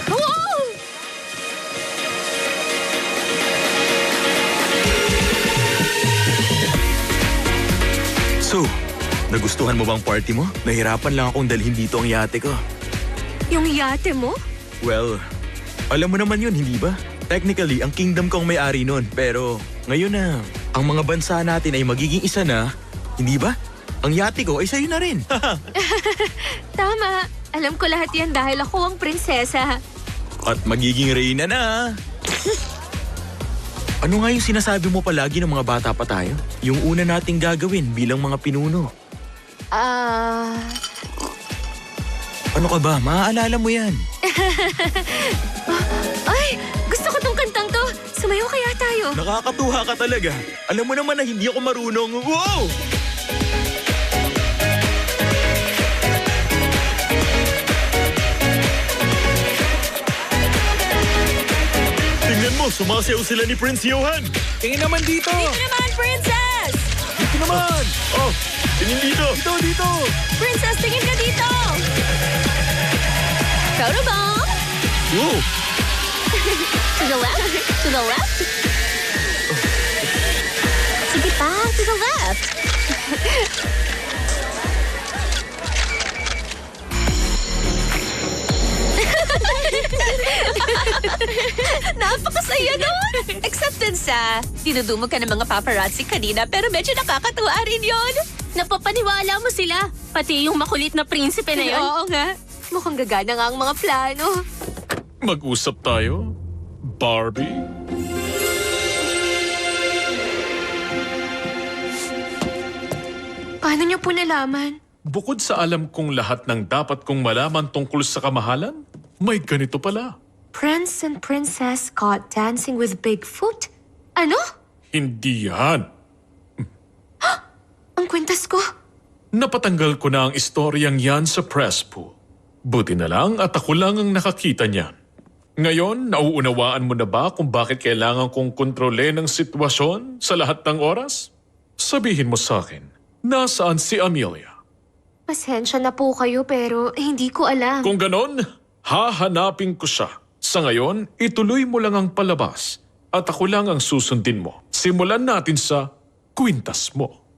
Wow! So, nagustuhan mo bang party mo? Nahirapan lang akong dalhin dito ang yate ko. Yung yate mo? Well, alam mo naman yun, hindi ba? Technically, ang kingdom ko ang may-ari nun. Pero ngayon na, ang mga bansa natin ay magiging isa na, hindi ba? Ang yate ko ay sa'yo na rin. Tama. Alam ko lahat yan dahil ako ang prinsesa. At magiging reyna na. Ano nga yung sinasabi mo palagi ng mga bata pa tayo? Yung una nating gagawin bilang mga pinuno. Ano ka ba? Maaalala mo yan. Ay! Gusto ko tong kantang to. Sumayaw kaya tayo. Nakakatuwa ka talaga. Alam mo naman na hindi ako marunong. Wow! Tingnan mo, sumasayaw sila ni Prince Johan. Tingin naman dito! Dito naman, princess! Dito naman! Oh, tingin dito. Dito, dito! Princess, tingin ka dito! Proud bang? Wow! To the left, to the left. Sige pa, to the left. Napakasaya nun! Accepted sa dinudumog ka ng mga paparazzi kanina pero medyo nakakatuwa rin yon. Napapaniwala mo sila. Pati yung makulit na prinsipe na yon. Oo nga. Mukhang gagana nga ang mga plano. Mag-usap tayo, Barbie. Paano niyo po nalaman? Bukod sa alam kong lahat ng dapat kong malaman tungkol sa kamahalan, may ganito pala. Prince and Princess caught dancing with Bigfoot? Ano? Hindi yan. Ang kwintas ko. Napatanggal ko na ang istoryang yan sa press pool. Buti na lang at ako lang ang nakakita niyan. Ngayon, nauunawaan mo na ba kung bakit kailangan kong kontrolin ang sitwasyon sa lahat ng oras? Sabihin mo sa akin, nasaan si Amelia? Pasensya na po kayo pero hindi ko alam. Kung ganon, hahanapin ko siya. Sa ngayon, ituloy mo lang ang palabas at ako lang ang susundin mo. Simulan natin sa kwintas mo.